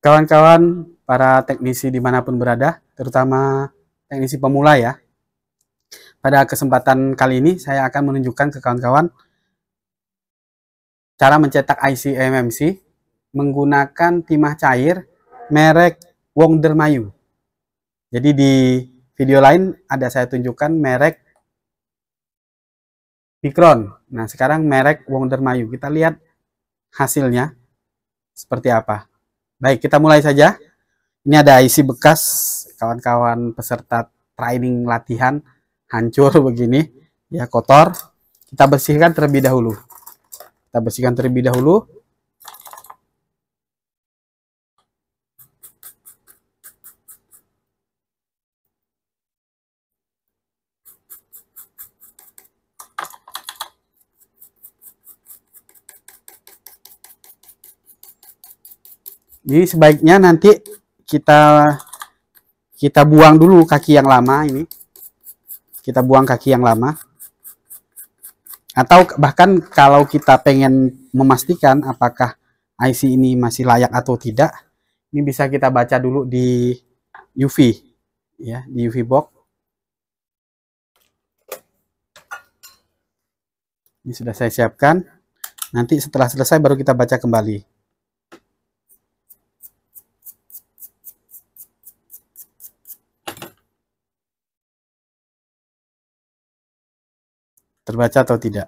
Kawan-kawan, para teknisi dimanapun berada, terutama teknisi pemula ya. Pada kesempatan kali ini saya akan menunjukkan ke kawan-kawan cara mencetak IC eMMC menggunakan timah cair merek Wondermayu. Jadi di video lain ada saya tunjukkan merek Micron. Nah, sekarang merek Wondermayu. Kita lihat hasilnya seperti apa. Baik, kita mulai saja. Ini ada IC bekas kawan-kawan peserta training latihan hancur begini, ya kotor. Kita bersihkan terlebih dahulu. Jadi sebaiknya nanti kita buang dulu kaki yang lama ini. Kita buang kaki yang lama. Atau bahkan kalau kita pengen memastikan apakah IC ini masih layak atau tidak, ini bisa kita baca dulu di UV ya, di UV box. Ini sudah saya siapkan. Nanti setelah selesai baru kita baca kembali. Terbaca atau tidak?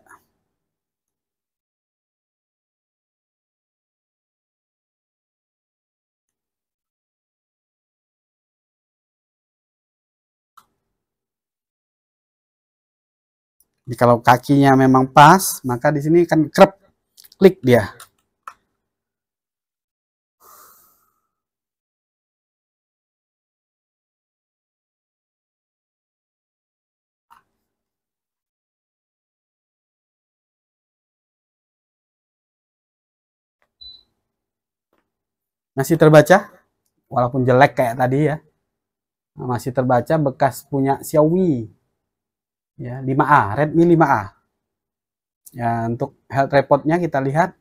Jadi kalau kakinya memang pas, maka di sini kan klik dia. Masih terbaca, walaupun jelek kayak tadi ya. Masih terbaca bekas punya Xiaomi. Ya, 5A, Redmi 5A. Ya, untuk health report-nya kita lihat.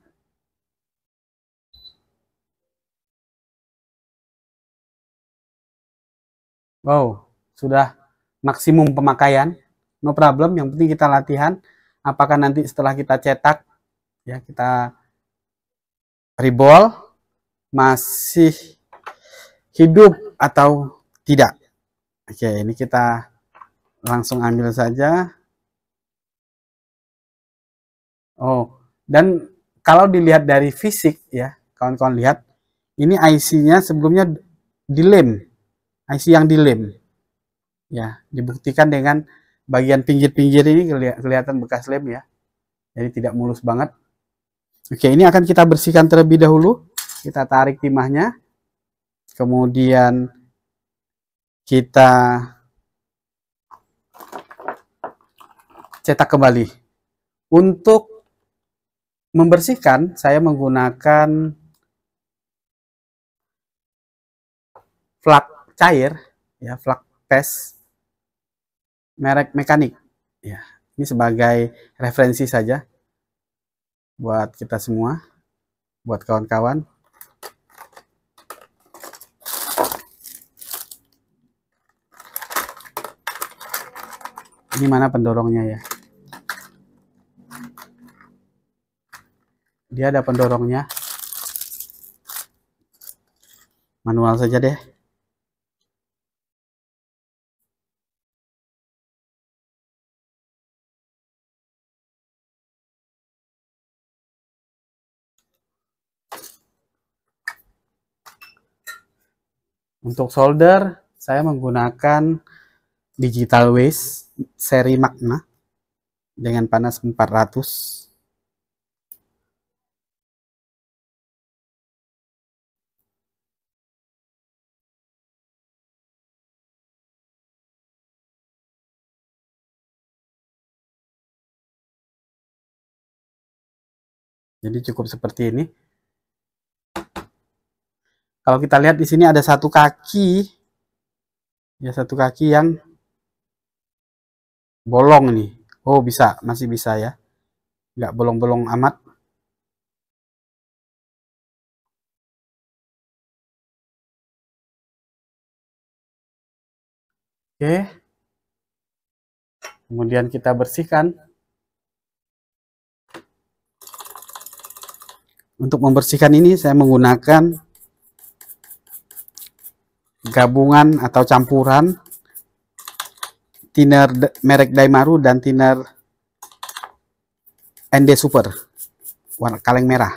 Wow, sudah maksimum pemakaian. No problem, yang penting kita latihan. Apakah nanti setelah kita cetak, ya kita reball, masih hidup atau tidak. Oke, ini kita langsung ambil saja. Oh, dan kalau dilihat dari fisik ya, kawan-kawan lihat, ini IC-nya sebelumnya dilem, IC yang dilem. Ya, dibuktikan dengan bagian pinggir-pinggir ini kelihatan bekas lem ya. Jadi tidak mulus banget. Oke, ini akan kita bersihkan terlebih dahulu. Kita tarik timahnya. Kemudian kita cetak kembali. Untuk membersihkan, saya menggunakan flak cair, ya, flak paste merek Mekanik. Ya, ini sebagai referensi saja buat kita semua, buat kawan-kawan. Ini mana pendorongnya ya? Dia ada pendorongnya. Manual saja deh. Untuk solder, saya menggunakan Digital Waste seri Magma dengan panas 400. Jadi cukup seperti ini. Kalau kita lihat di sini ada satu kaki, ya satu kaki yang bolong nih. Oh bisa, masih bisa ya. Nggak bolong-bolong amat. Oke, kemudian kita bersihkan. Untuk membersihkan ini saya menggunakan gabungan atau campuran thinner merek Daimaru dan thinner ND Super warna kaleng merah.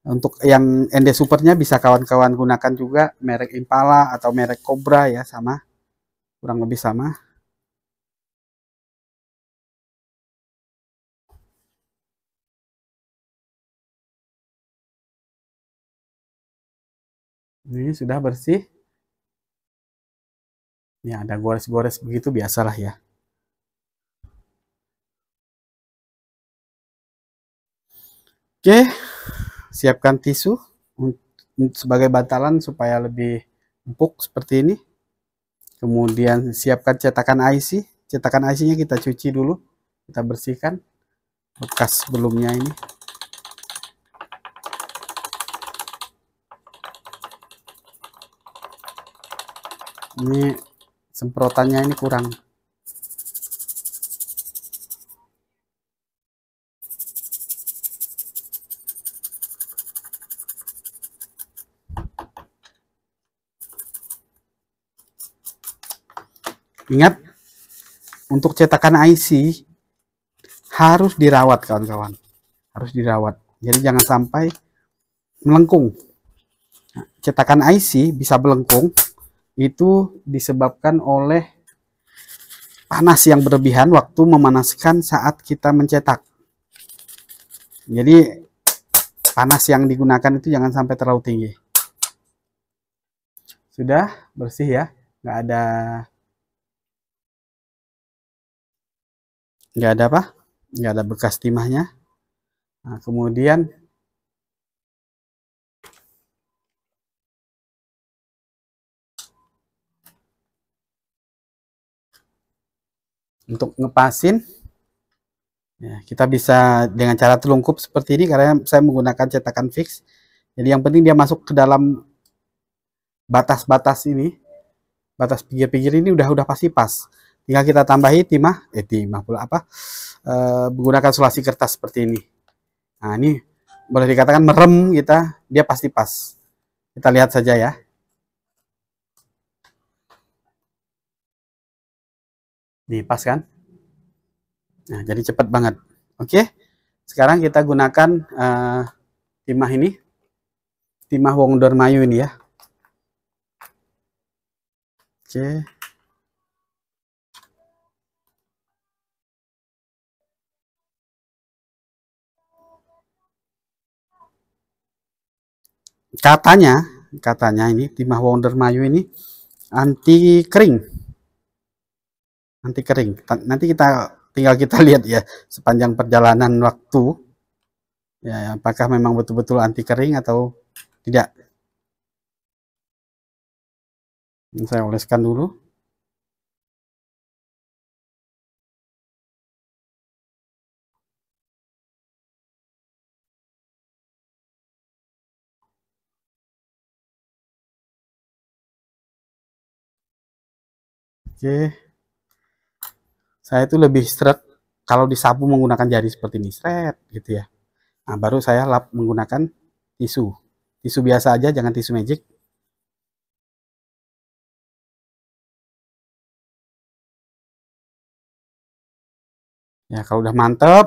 Untuk yang ND Supernya bisa kawan-kawan gunakan juga merek Impala atau merek Cobra ya, sama, kurang lebih sama. Ini sudah bersih. Ya, ada gores-gores begitu biasalah ya. Oke, siapkan tisu sebagai bantalan supaya lebih empuk seperti ini. Kemudian siapkan cetakan IC. Cetakan IC-nya kita cuci dulu, kita bersihkan bekas sebelumnya ini. Ini semprotannya ini kurang. Ingat, untuk cetakan IC harus dirawat kawan-kawan, harus dirawat. Jadi jangan sampai melengkung. Nah, cetakan IC bisa melengkung itu disebabkan oleh panas yang berlebihan waktu memanaskan saat kita mencetak. Jadi panas yang digunakan itu jangan sampai terlalu tinggi. Sudah bersih ya, nggak ada apa, nggak ada bekas timahnya. Nah, kemudian untuk ngepasin ya, kita bisa dengan cara telungkup seperti ini karena saya menggunakan cetakan fix. Jadi yang penting dia masuk ke dalam batas-batas ini, batas pinggir-pinggir ini udah pasti pas. Tinggal kita tambahi timah pula apa, menggunakan sulasi kertas seperti ini. Nah, ini boleh dikatakan merem kita, dia pasti pas. Kita lihat saja ya. Nih, pas kan? Nah, jadi cepat banget. Oke, sekarang kita gunakan timah ini. Timah Wonder Mayu ini ya. Oke. Katanya ini timah Wonder Mayu ini anti kering. Anti kering. Nanti tinggal kita lihat ya sepanjang perjalanan waktu ya, apakah memang betul-betul anti kering atau tidak. Ini saya oleskan dulu. Oke. Saya itu lebih seret kalau disapu menggunakan jari seperti ini, seret gitu ya. Nah, baru saya lap menggunakan tisu. Tisu biasa aja, jangan tisu magic. Ya, kalau udah mantep,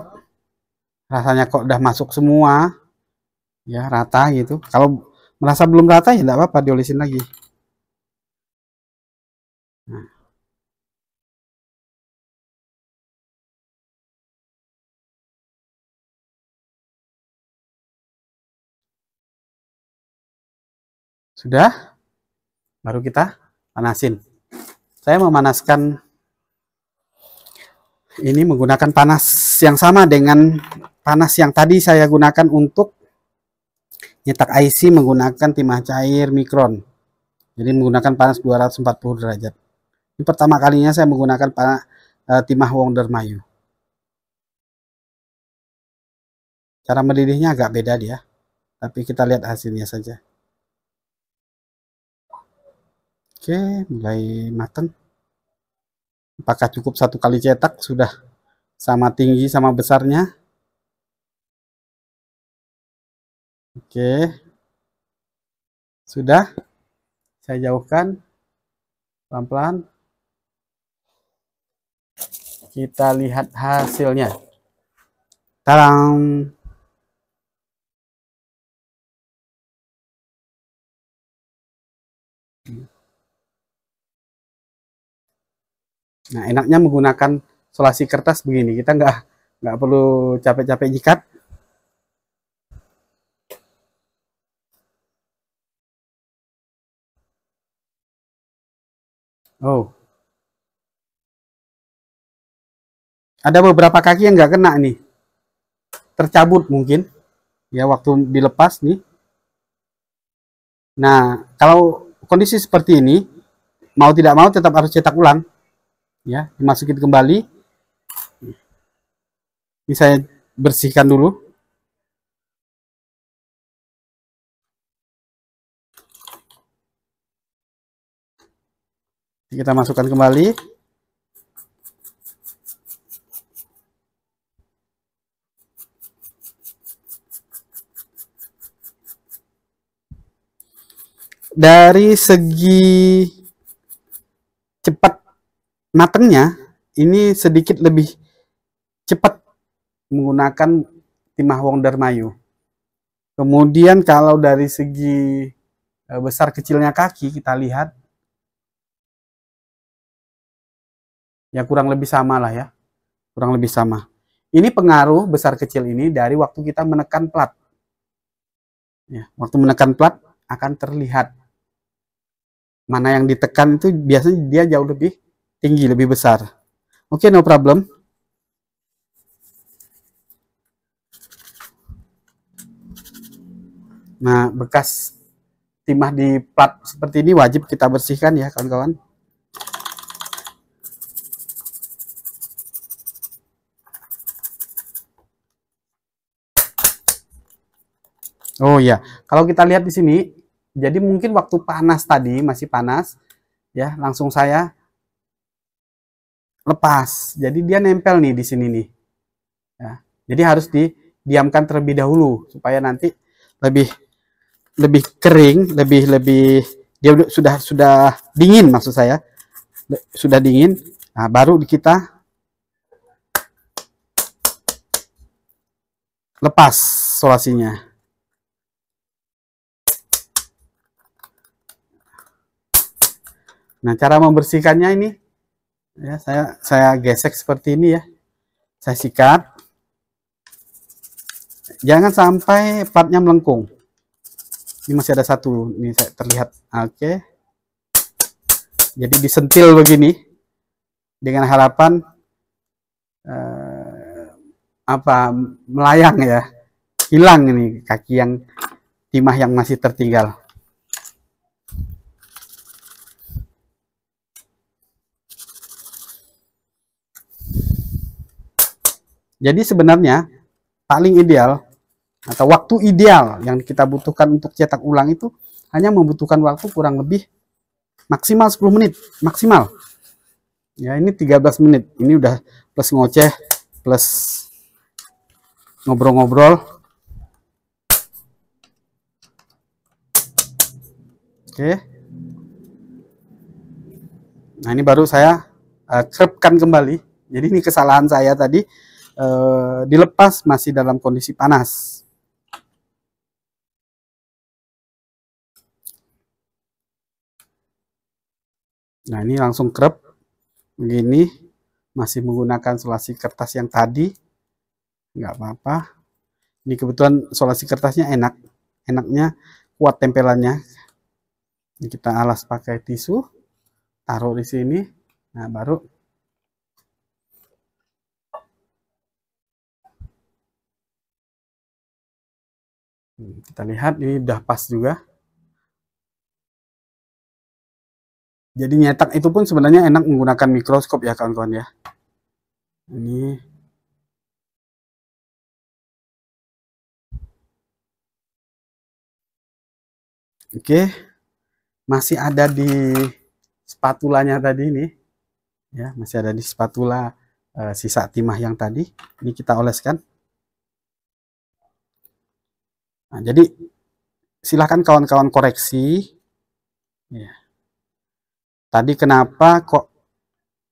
rasanya kok udah masuk semua, ya rata gitu. Kalau merasa belum rata ya enggak apa-apa, diolesin lagi. Nah, sudah, baru kita panasin. Saya memanaskan ini menggunakan panas yang sama dengan panas yang tadi saya gunakan untuk nyetak IC menggunakan timah cair mikron. Jadi menggunakan panas 240 derajat. Ini pertama kalinya saya menggunakan timah Wonder Mayu. Cara mendidihnya agak beda dia, tapi kita lihat hasilnya saja. Oke, mulai matang. Apakah cukup 1 kali cetak sudah sama tinggi sama besarnya? Oke, sudah. Saya jauhkan pelan-pelan. Kita lihat hasilnya. Tarang. Nah, enaknya menggunakan solasi kertas begini. Kita nggak perlu capek-capek nyikat. Oh, ada beberapa kaki yang nggak kena nih, tercabut mungkin ya waktu dilepas nih. Nah, kalau kondisi seperti ini, mau tidak mau tetap harus cetak ulang, ya, dimasukin kembali. Ini saya bersihkan dulu. Kita masukkan kembali. Dari segi cepat matangnya, ini sedikit lebih cepat menggunakan timah Wondermayu. Kemudian kalau dari segi besar kecilnya kaki kita lihat, ya kurang lebih sama lah ya, kurang lebih sama. Ini pengaruh besar kecil ini dari waktu kita menekan plat. Ya, waktu menekan plat akan terlihat mana yang ditekan itu biasanya dia jauh lebih tinggi, lebih besar. Oke, no problem. Nah, bekas timah di plat seperti ini wajib kita bersihkan ya kawan-kawan. Oh ya, kalau kita lihat di sini, jadi mungkin waktu panas tadi masih panas, ya langsung saya lepas. Jadi dia nempel nih di sini nih. Ya, jadi harus didiamkan terlebih dahulu supaya nanti lebih lebih kering, lebih dia sudah dingin maksud saya, sudah dingin. Nah, baru kita lepas solasinya. Nah, cara membersihkannya ini ya saya gesek seperti ini ya. Saya sikat. Jangan sampai platnya melengkung. Ini masih ada satu, ini saya terlihat. Oke. Jadi disentil begini dengan harapan melayang ya. Hilang ini kaki yang timah yang masih tertinggal. Jadi sebenarnya paling ideal atau waktu ideal yang kita butuhkan untuk cetak ulang itu hanya membutuhkan waktu kurang lebih maksimal 10 menit, maksimal. Ya, ini 13 menit. Ini udah plus ngoceh, plus ngobrol-ngobrol. Oke. Nah, ini baru saya kerepkan kembali. Jadi ini kesalahan saya tadi, dilepas masih dalam kondisi panas. Nah, ini langsung kerep begini, masih menggunakan solasi kertas yang tadi, nggak apa-apa. Ini kebetulan solasi kertasnya enaknya kuat tempelannya. Ini kita alas pakai tisu, taruh di sini. Nah, baru kita lihat ini udah pas juga. Jadi nyetak itu pun sebenarnya enak menggunakan mikroskop ya kawan-kawan ya. Ini oke, masih ada di spatulanya tadi nih. Ya, masih ada di spatula sisa timah yang tadi. Ini kita oleskan. Nah, jadi silahkan kawan-kawan koreksi. Ya. Tadi kenapa kok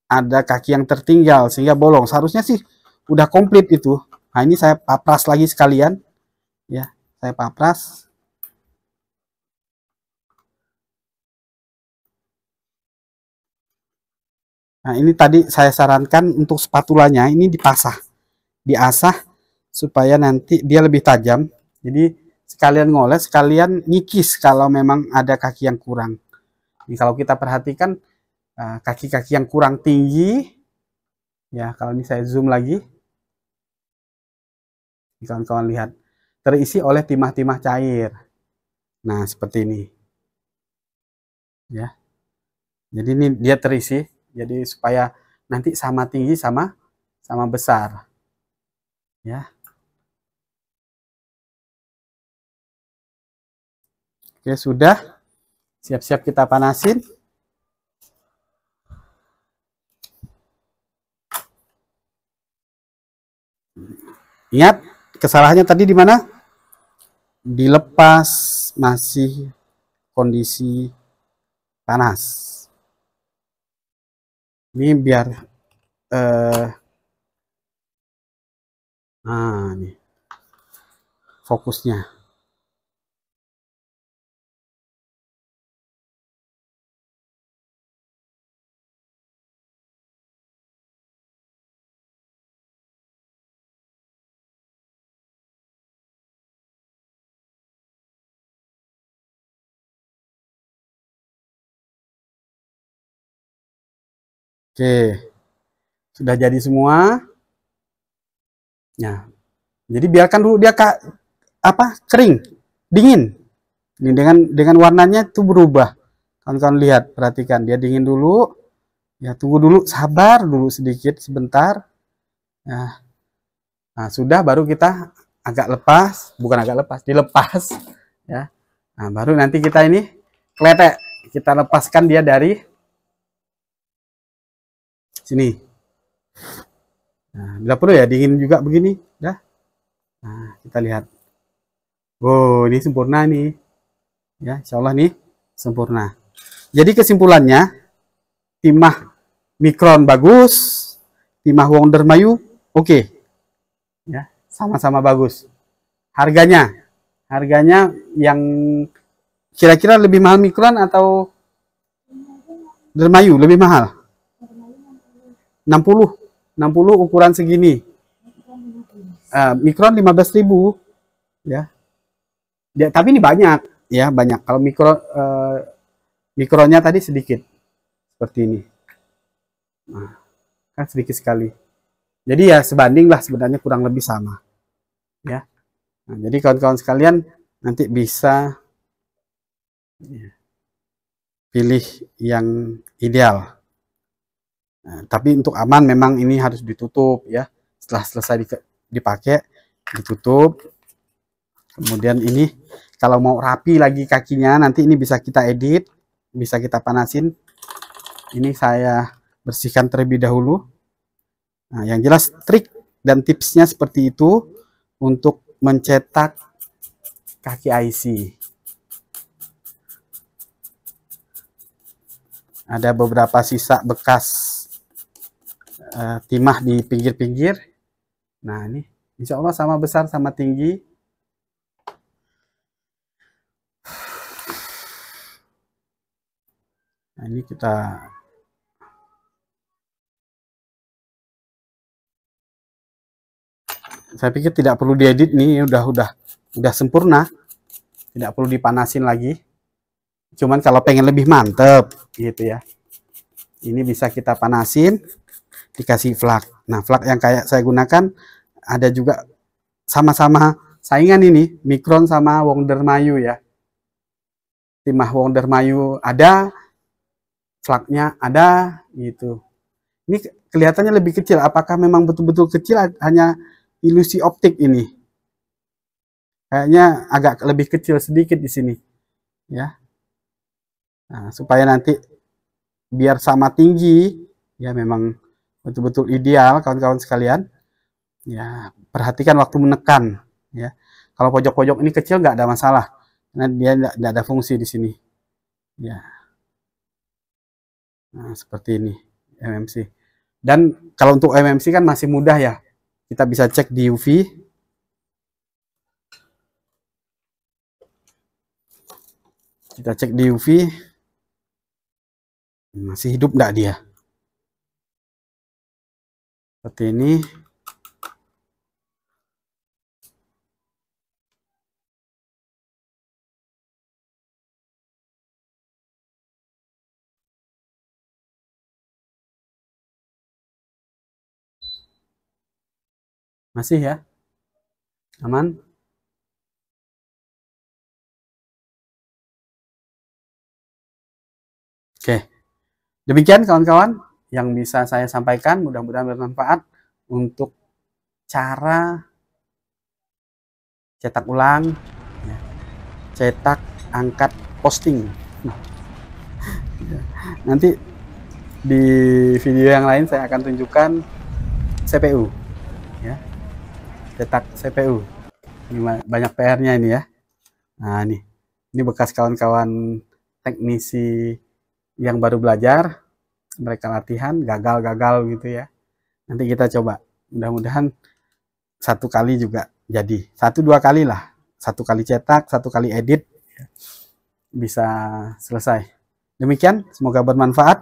ada kaki yang tertinggal sehingga bolong? Seharusnya sih udah komplit itu. Nah, ini saya papras lagi sekalian. Ya, saya papras. Nah, ini tadi saya sarankan untuk spatulanya ini dipasah, diasah supaya nanti dia lebih tajam. Jadi sekalian ngoles, sekalian ngikis kalau memang ada kaki yang kurang. Ini kalau kita perhatikan kaki-kaki yang kurang tinggi, ya kalau ini saya zoom lagi, kawan-kawan lihat, terisi oleh timah-timah cair. Nah, seperti ini. Ya. Jadi ini dia terisi, jadi supaya nanti sama tinggi sama besar. Ya. Oke, sudah. Siap-siap kita panasin. Ingat, kesalahannya tadi di mana? Dilepas masih kondisi panas. Ini biar nah nih fokusnya. Oke, sudah jadi semua. Nah, jadi biarkan dulu dia kering, dingin. Ini dengan warnanya itu berubah. Kawan-kawan lihat, perhatikan dia dingin dulu. Ya, tunggu dulu, sabar dulu sedikit sebentar. Nah, sudah baru kita agak lepas, bukan agak lepas, dilepas ya. Nah, baru nanti kita ini kletek, kita lepaskan dia dari sini. Nah, bila perlu ya dingin juga begini, dah. Nah, kita lihat. Wow, ini sempurna nih. Ya, insya Allah nih sempurna. Jadi kesimpulannya, timah Micron bagus, timah Wondermayu oke. Ya, sama-sama bagus. Harganya yang kira-kira lebih mahal Micron atau Dermayu lebih mahal? 60 ukuran segini. Micron 15.000 ya. Tapi ini banyak ya, banyak. Kalau mikronya tadi sedikit seperti ini. Nah, kan sedikit sekali. Jadi ya sebanding lah sebenarnya kurang lebih sama. Ya. Nah, jadi kawan-kawan sekalian nanti bisa pilih yang ideal. Nah, tapi untuk aman memang ini harus ditutup ya. Setelah selesai dipakai ditutup. Kemudian ini kalau mau rapi lagi kakinya nanti ini bisa kita edit, bisa kita panasin. Ini saya bersihkan terlebih dahulu. Nah, yang jelas trik dan tipsnya seperti itu untuk mencetak kaki IC. Ada beberapa sisa bekas timah di pinggir-pinggir. Nah, ini insya Allah sama besar sama tinggi. Nah, ini saya pikir tidak perlu diedit nih, udah sempurna. Tidak perlu dipanasin lagi. Cuman kalau pengen lebih mantep gitu ya. Ini bisa kita panasin, dikasih flak. Nah, flak yang kayak saya gunakan ada juga sama-sama saingan ini, Micron sama Wondermayu ya. Timah Wondermayu ada, flaknya ada gitu. Ini kelihatannya lebih kecil. Apakah memang betul-betul kecil? Hanya ilusi optik ini. Kayaknya agak lebih kecil sedikit di sini, ya. Nah, supaya nanti biar sama tinggi, Ya, memang betul-betul ideal kawan-kawan sekalian. Ya, perhatikan waktu menekan. Ya, kalau pojok-pojok ini kecil nggak ada masalah, karena dia nggak ada fungsi di sini. Ya, nah seperti ini MMC. Dan kalau untuk MMC kan masih mudah ya. Kita bisa cek di UV. Kita cek di UV. Masih hidup nggak dia? Seperti ini. Masih ya? Aman? Oke. Demikian kawan-kawan yang bisa saya sampaikan, mudah-mudahan bermanfaat untuk cara cetak ulang, ya, cetak, angkat, posting. Nanti di video yang lain saya akan tunjukkan CPU, ya, cetak CPU. Ini banyak PR-nya ini ya. Nah ini bekas kawan-kawan teknisi yang baru belajar, mereka latihan gagal-gagal gitu ya. Nanti kita coba, mudah-mudahan satu kali juga jadi, 1-2 kali lah, 1 kali cetak, 1 kali edit, bisa selesai. Demikian, semoga bermanfaat,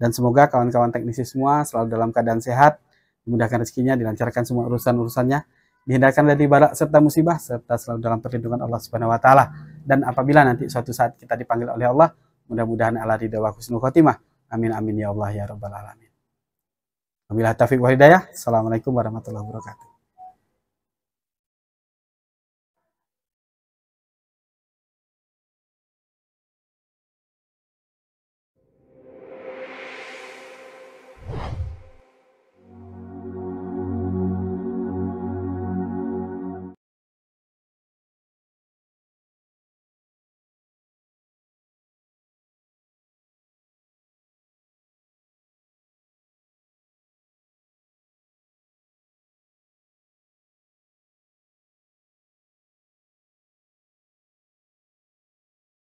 dan semoga kawan-kawan teknisi semua selalu dalam keadaan sehat, dimudahkan rezekinya, dilancarkan semua urusan-urusannya, dihindarkan dari balak serta musibah, serta selalu dalam perlindungan Allah Subhanahu wa taala. Dan apabila nanti suatu saat kita dipanggil oleh Allah, mudah-mudahan ala ridha wa husnul khotimah. Amin amin ya Allah ya rabbal alamin. Wabillahi taufiq wal hidayah. Assalamualaikum warahmatullahi wabarakatuh.